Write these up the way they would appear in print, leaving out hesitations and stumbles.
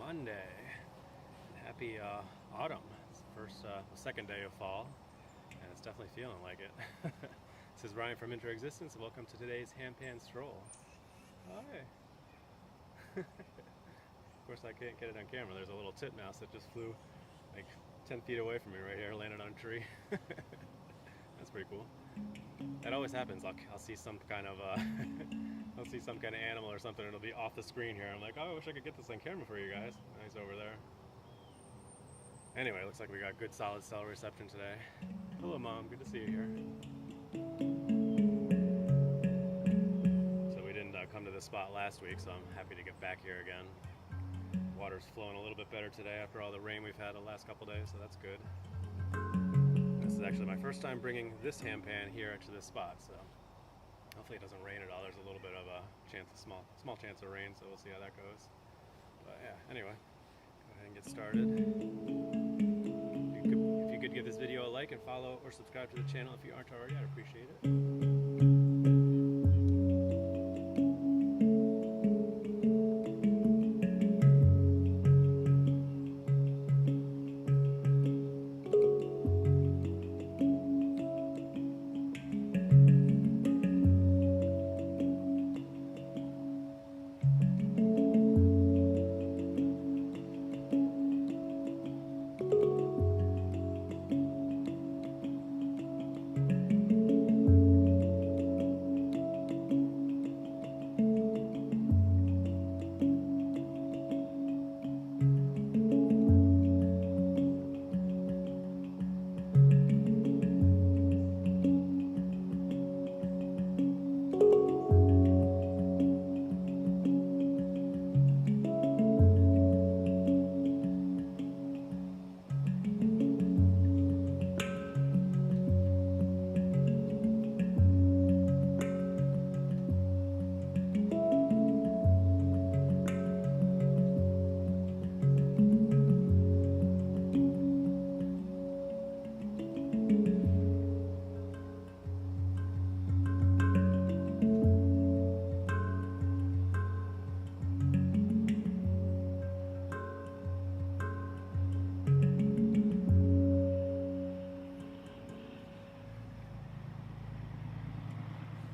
Monday. Happy autumn. It's the second day of fall, and it's definitely feeling like it. This is Ryan from Into Existence, and welcome to today's Handpan Stroll. Hi. Of course, I can't get it on camera. There's a little titmouse that just flew like 10 feet away from me right here, landed on a tree. That's pretty cool. That always happens. I'll see some kind of I'll see some kind of animal or something, and it'll be off the screen here. I'm like, oh, I wish I could get this on camera for you guys. And he's over there. Anyway, looks like we got good solid cell reception today. Hello, Mom. Good to see you here. So we didn't come to this spot last week, so I'm happy to get back here again. Water's flowing a little bit better today after all the rain we've had the last couple days, so that's good. This is actually my first time bringing this handpan here to this spot, so hopefully it doesn't rain at all. There's a little bit of a chance, small chance of rain, so we'll see how that goes. But yeah, anyway, go ahead and get started. If you could give this video a like and follow or subscribe to the channel if you aren't already, I'd appreciate it.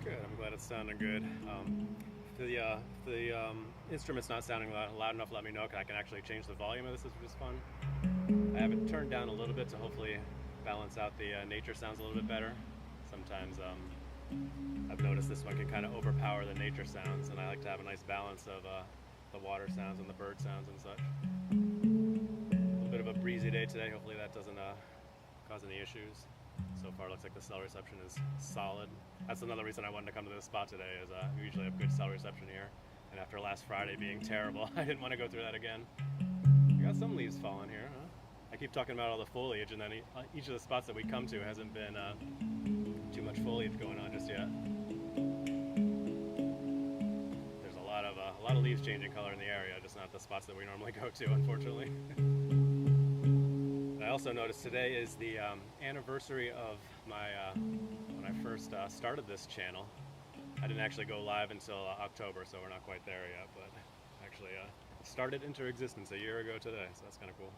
Good, I'm glad it's sounding good. If the instrument's not sounding loud enough, let me know, because I can actually change the volume of this, which is fun. I have it turned down a little bit to hopefully balance out the nature sounds a little bit better. Sometimes I've noticed this one can kind of overpower the nature sounds, and I like to have a nice balance of the water sounds and the bird sounds and such. A little bit of a breezy day today. Hopefully that doesn't cause any issues. So far, it looks like the cell reception is solid. That's another reason I wanted to come to this spot today, is we usually have good cell reception here. And after last Friday being terrible, I didn't want to go through that again. We got some leaves falling here, huh? I keep talking about all the foliage, and then each of the spots that we come to hasn't been too much foliage going on just yet. There's a lot of leaves changing color in the area, just not the spots that we normally go to, unfortunately. I also noticed today is the anniversary of my when I first started this channel. I didn't actually go live until October, so we're not quite there yet, but actually started into existence a year ago today, so that's kind of cool.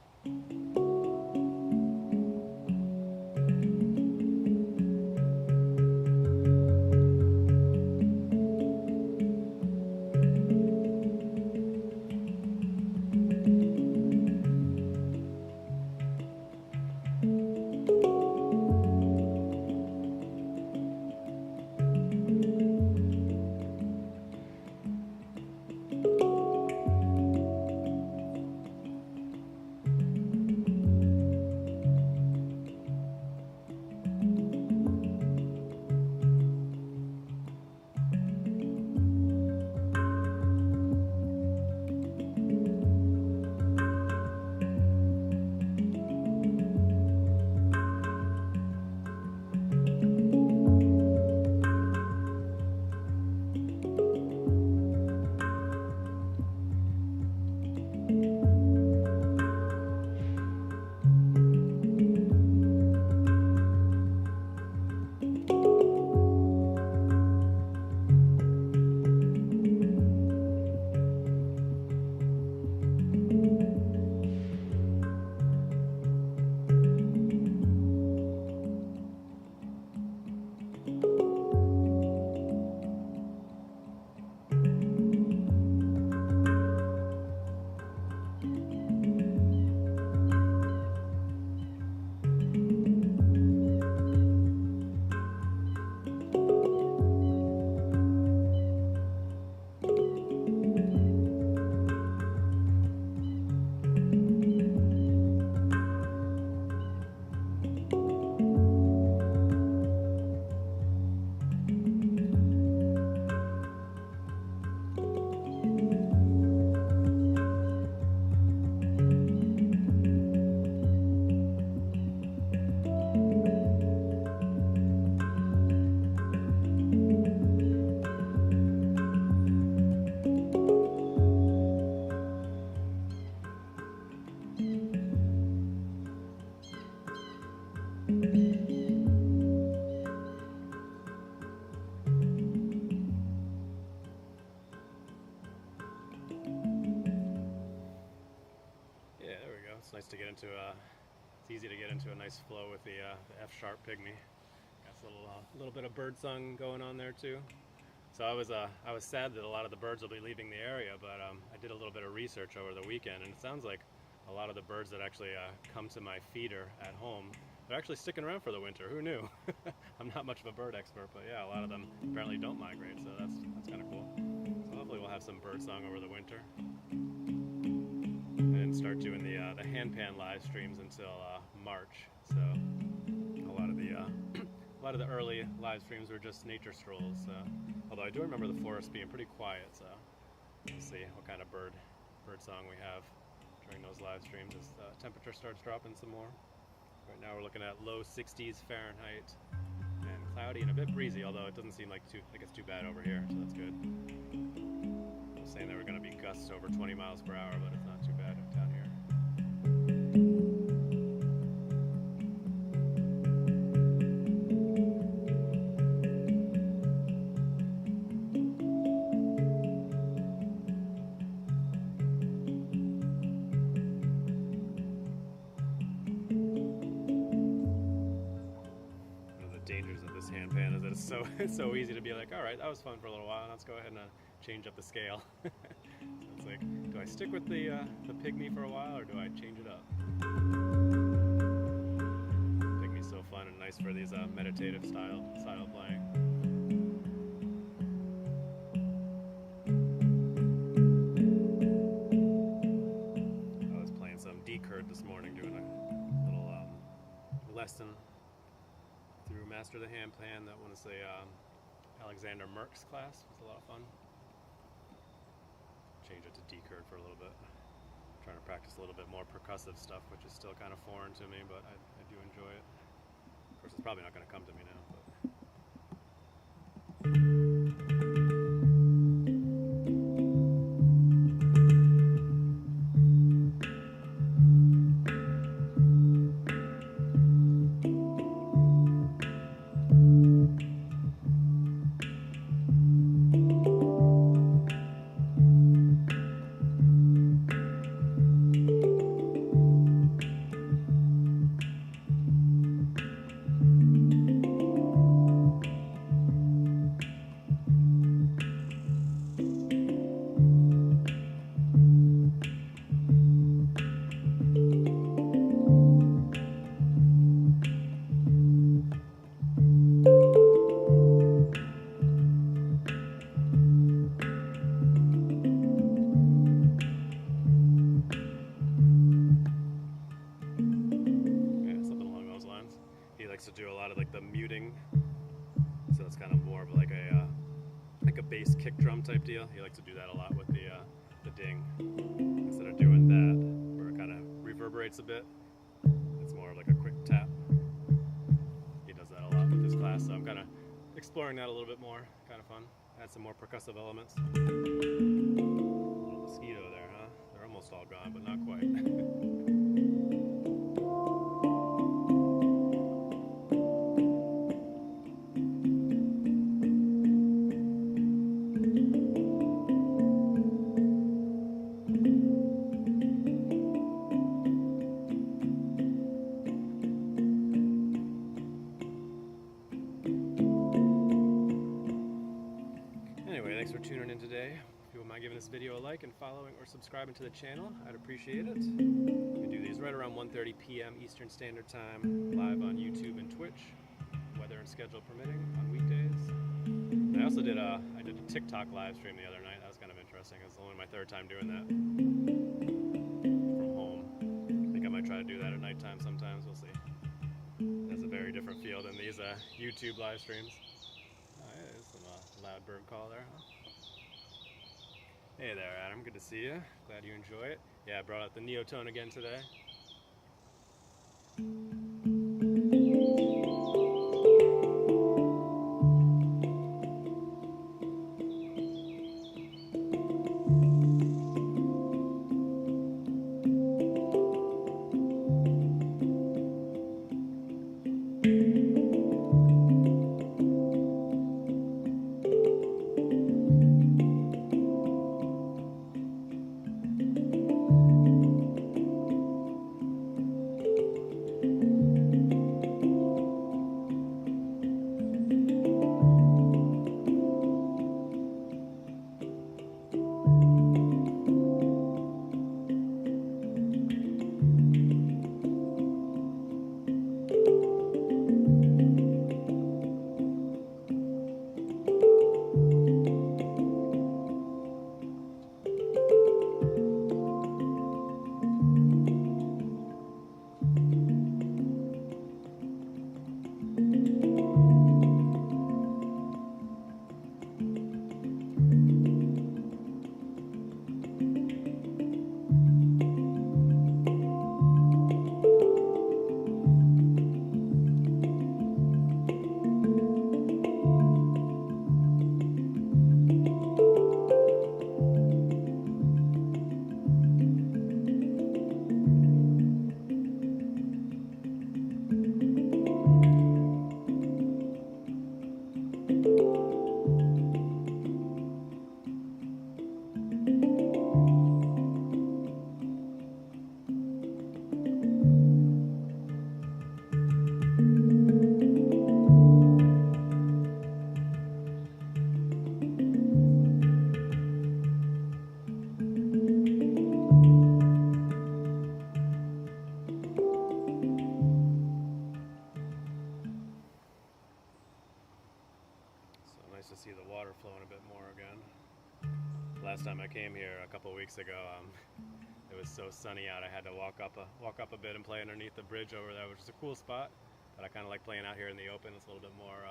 into it's easy to get into a nice flow with the F-sharp pygmy. Got a little bit of bird song going on there too. So I was sad that a lot of the birds will be leaving the area, but I did a little bit of research over the weekend, and it sounds like a lot of the birds that actually come to my feeder at home, they're actually sticking around for the winter. Who knew? I'm not much of a bird expert, but yeah, a lot of them apparently don't migrate, so that's kind of cool. So hopefully we'll have some bird song over the winter, and start doing the Handpan live streams until March. So a lot of the early live streams were just nature strolls. Although I do remember the forest being pretty quiet, so we'll see what kind of bird song we have during those live streams as the temperature starts dropping some more. Right now we're looking at low 60s Fahrenheit and cloudy and a bit breezy, although it doesn't seem like it's too bad over here, so that's good. I was saying there were going to be gusts over 20 miles per hour, but it's not too bad down here. Handpan is that it's so easy to be like, all right, that was fun for a little while, let's go ahead and change up the scale. So it's like, do I stick with the pygmy for a while, or do I change it up? Pygmy's so fun and nice for these meditative style playing. I was playing some D-Curd this morning, doing a little lesson through Master the Handpan. That one is the Alexander Merck's class. It was a lot of fun. Change it to D-Curd for a little bit. I'm trying to practice a little bit more percussive stuff, which is still kind of foreign to me, but I do enjoy it. Of course, it's probably not going to come to me now, but to do a lot of like the muting, so it's kind of more of like a bass kick drum type deal. He likes to do that a lot with the ding. Instead of doing that where it kind of reverberates a bit, it's more of like a quick tap. He does that a lot with his class, so I'm kind of exploring that a little bit more. Kind of fun. Add some more percussive elements. A little mosquito there, huh? They're almost all gone, but not quite. Thanks for tuning in today. If you wouldn't mind giving this video a like and following or subscribing to the channel, I'd appreciate it. We do these right around 1:30 p.m. Eastern Standard Time, live on YouTube and Twitch, weather and schedule permitting, on weekdays. And I also did a TikTok live stream the other night. That was kind of interesting. It was only my third time doing that from home. I think I might try to do that at nighttime sometimes. We'll see. That's a very different feel than these YouTube live streams. There's some loud bird call there, huh? Hey there, Adam. Good to see you. Glad you enjoy it. Yeah, I brought out the neotone again today. Nice to see the water flowing a bit more again. Last time I came here a couple weeks ago, it was so sunny out. I had to walk up a bit and play underneath the bridge over there, which is a cool spot. But I kind of like playing out here in the open. It's a little bit more,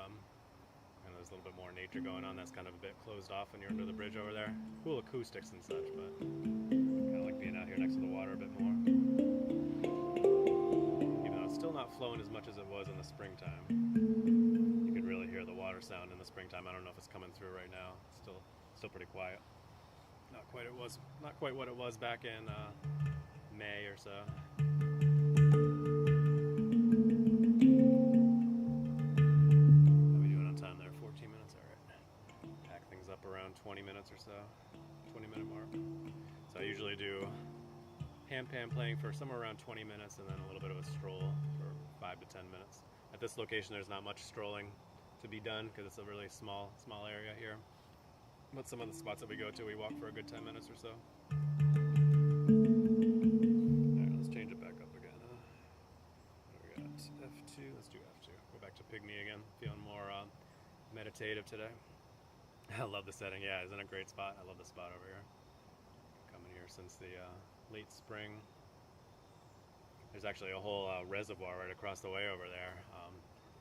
there's a little bit more nature going on. That's kind of a bit closed off when you're under the bridge over there. Cool acoustics and such, but kind of like being out here next to the water a bit more. Even though it's still not flowing as much as it was in the springtime. You could really hear the water sound in the springtime. I don't know if it's coming through right now. It's still pretty quiet. Not quite what it was back in May or so. How are we doing on time there? 14 minutes, all right. Pack things up around 20 minutes or so, 20-minute mark. So I usually do handpan playing for somewhere around 20 minutes and then a little bit of a stroll for 5 to 10 minutes. At this location, there's not much strolling to be done because it's a really small area here. But some of the spots that we go to, we walk for a good 10 minutes or so. Alright, let's change it back up again. We got F2, let's do F2. Go back to Pygmy again, feeling more meditative today. I love the setting, yeah, it's in a great spot. I love the spot over here. Coming here since the late spring. There's actually a whole reservoir right across the way over there.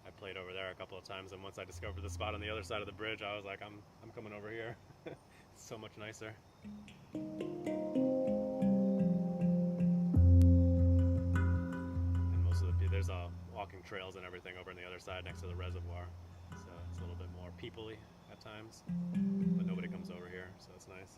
I played over there a couple of times, and once I discovered the spot on the other side of the bridge, I was like, I'm coming over here. It's so much nicer. And there's walking trails and everything over on the other side next to the reservoir, so it's a little bit more people-y at times, but nobody comes over here, so it's nice.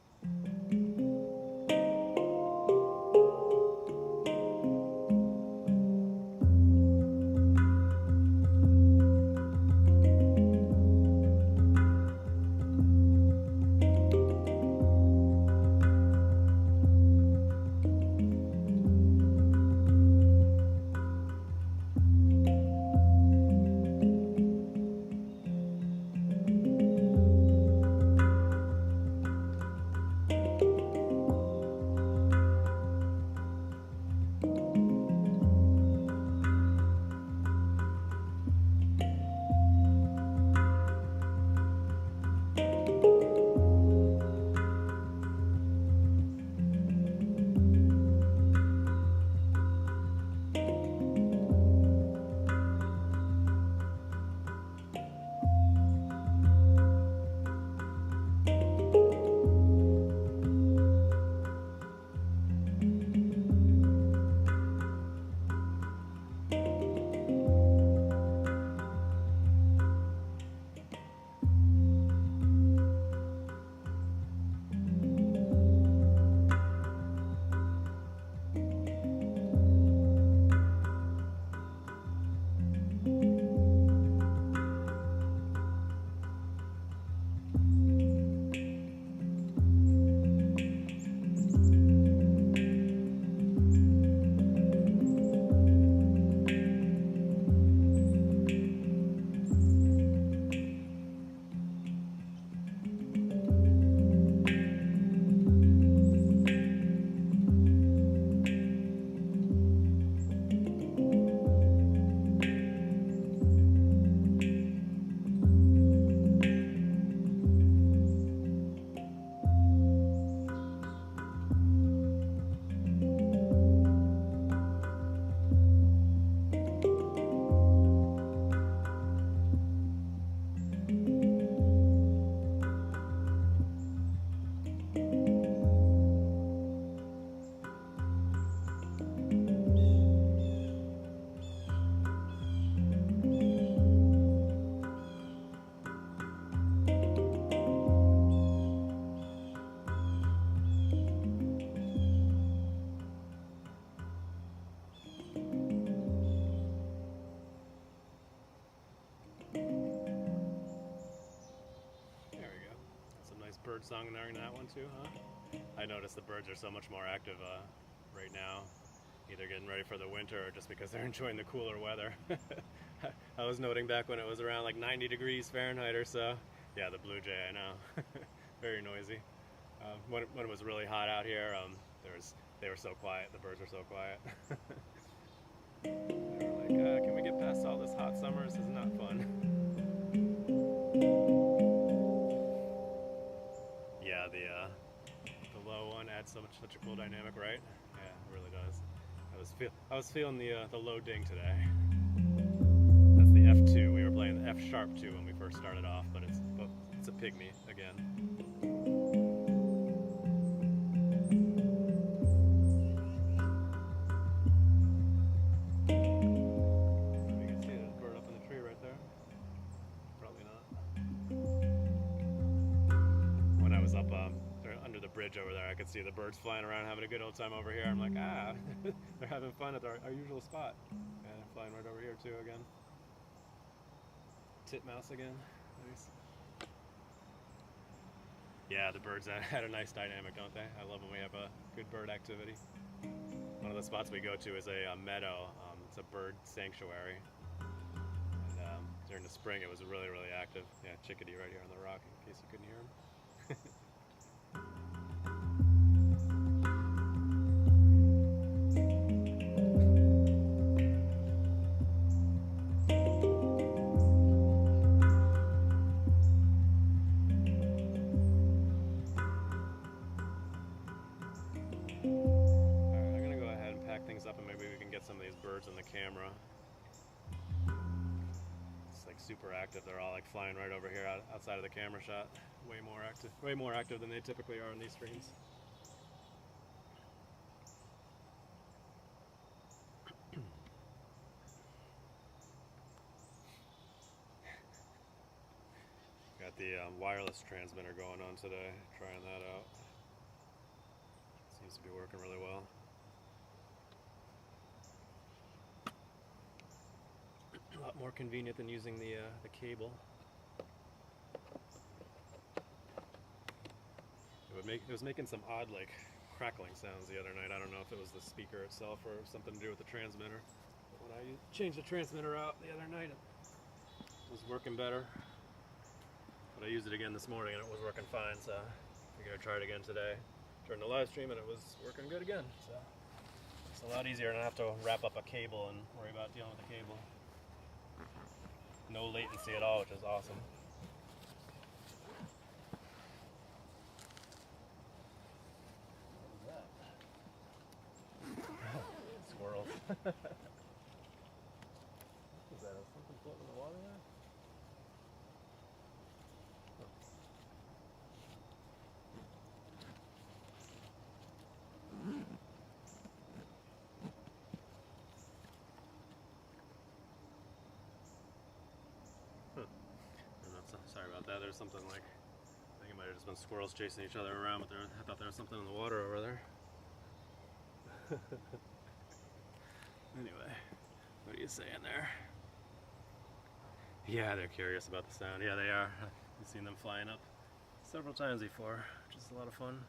Bird song during that one too, huh? I noticed the birds are so much more active right now, either getting ready for the winter or just because they're enjoying the cooler weather. I was noting back when it was around like 90 degrees Fahrenheit or so. Yeah, the blue jay, I know. Very noisy. When it was really hot out here, they were so quiet. The birds were so quiet. They were like, can we get past all this hot summer? This is not fun. such a cool dynamic, right? Yeah, it really does. I was feeling the low ding today. That's the F2. We were playing the F sharp 2 when we first started off, but it's a pygmy again. You can see there's a bird up in the tree right there. Probably not. When I was up under the bridge over there, I could see the birds flying around having a good old time over here. I'm like, they're having fun at our usual spot. And they're flying right over here too again. Titmouse again. Nice. Yeah, the birds had a nice dynamic, don't they? I love when we have a good bird activity. One of the spots we go to is a meadow. It's a bird sanctuary. And during the spring, it was really, really active. Yeah, chickadee right here on the rock, in case you couldn't hear him. Alright, I'm gonna go ahead and pack things up and maybe we can get some of these birds on the camera. It's like super active. They're all like flying right over here outside of the camera shot. Way more active than they typically are on these streams. Got the wireless transmitter going on today, trying that out. Seems to be working really well. A lot more convenient than using the cable. It was making some odd like crackling sounds the other night. I don't know if it was the speaker itself or something to do with the transmitter. But when I changed the transmitter out the other night, it was working better. But I used it again this morning and it was working fine, so I'm gonna try it again today. Turned the live stream and it was working good again. So it's a lot easier and I don't have to wrap up a cable and worry about dealing with the cable. No latency at all, which is awesome. Squirrels. Is that something floating in the water there? Sorry about that. There's something like, I think it might have just been squirrels chasing each other around, but I thought there was something in the water over there. Anyway, what are you saying there? Yeah, they're curious about the sound. Yeah, they are. I've seen them flying up several times before, which is a lot of fun.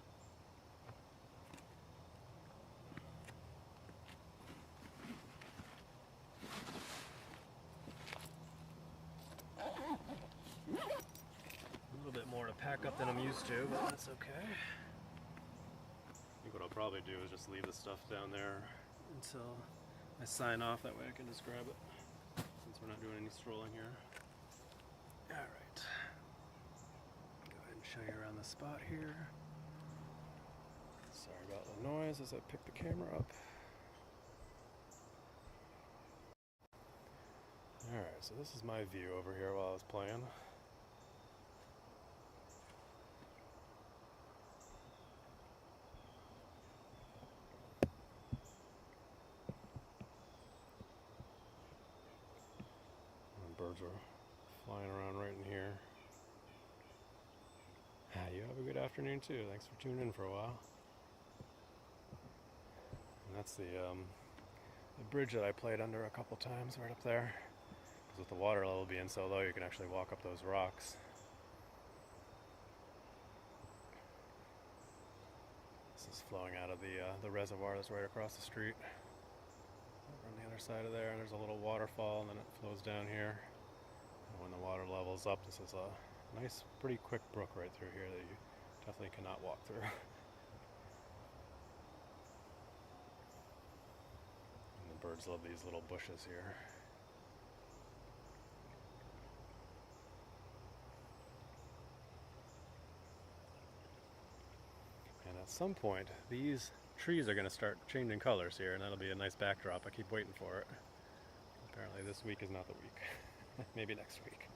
More to pack up than I'm used to, but that's okay. I think what I'll probably do is just leave the stuff down there until I sign off. That way I can just grab it, since we're not doing any strolling here. Alright. Go ahead and show you around the spot here. Sorry about the noise as I pick the camera up. Alright, so this is my view over here while I was playing. Birds are flying around right in here. You have a good afternoon too. Thanks for tuning in for a while. And that's the bridge that I played under a couple times right up there. Because with the water level being so low, you can actually walk up those rocks. This is flowing out of the reservoir that's right across the street. Over on the other side of there, and there's a little waterfall, and then it flows down here. And when the water level's up, this is a nice, pretty quick brook right through here that you definitely cannot walk through. And the birds love these little bushes here. And that some point, these trees are going to start changing colors here, and that'll be a nice backdrop. I keep waiting for it. Apparently this week is not the week. Maybe next week.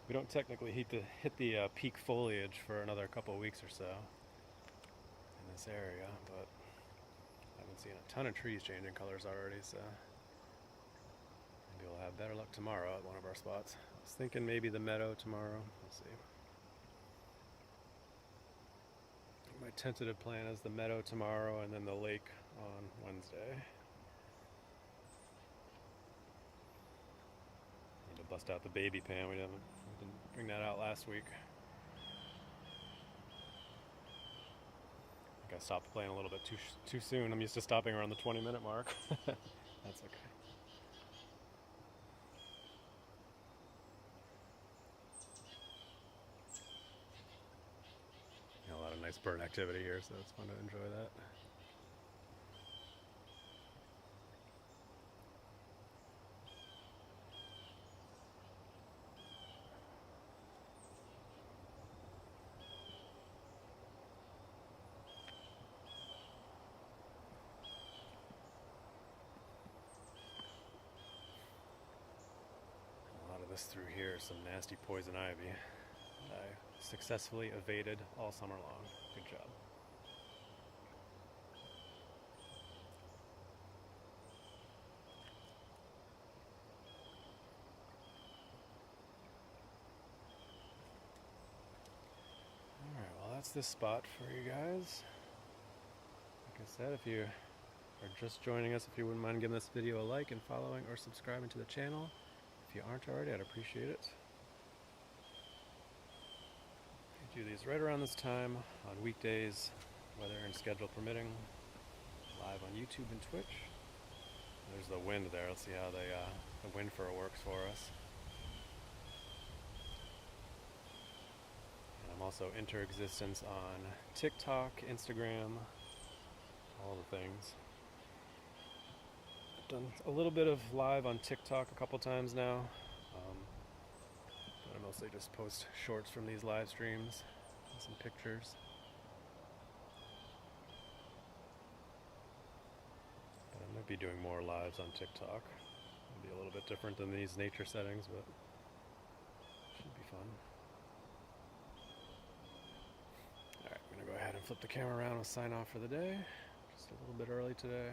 We don't technically hit the peak foliage for another couple of weeks or so in this area, but I've been seeing a ton of trees changing colors already, so maybe we'll have better luck tomorrow at one of our spots. I was thinking maybe the meadow tomorrow. We'll see. My tentative plan is the meadow tomorrow and then the lake on Wednesday. Need to bust out the baby pan. We didn't bring that out last week. I think I stopped playing a little bit too soon. I'm used to stopping around the 20-minute mark. That's okay. A lot of nice bird activity here, so it's fun to enjoy that. A lot of this through here is some nasty poison ivy. I successfully evaded all summer long. Good job. Alright, well that's this spot for you guys. Like I said, if you are just joining us, if you wouldn't mind giving this video a like and following or subscribing to the channel. If you aren't already, I'd appreciate it. Do these right around this time on weekdays, weather and schedule permitting, live on YouTube and Twitch. There's the wind there. Let's see how the wind fur works for us. And I'm also interexistence on TikTok, Instagram, all the things. I've done a little bit of live on TikTok a couple times now. I mostly just post shorts from these live streams and some pictures. But I might be doing more lives on TikTok. It'll be a little bit different than these nature settings, but should be fun. Alright, I'm going to go ahead and flip the camera around and sign off for the day. Just a little bit early today.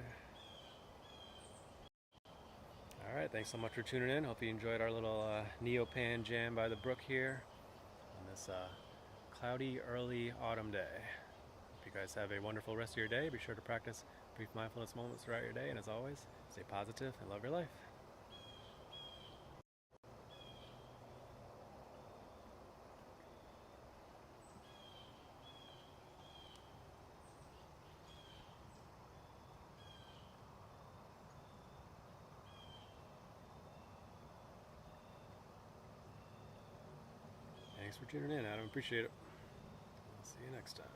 Alright, thanks so much for tuning in. Hope you enjoyed our little neopan jam by the brook here on this cloudy early autumn day. Hope you guys have a wonderful rest of your day. Be sure to practice brief mindfulness moments throughout your day, and as always, stay positive and love your life. Thanks for tuning in, Adam. Appreciate it. I'll see you next time.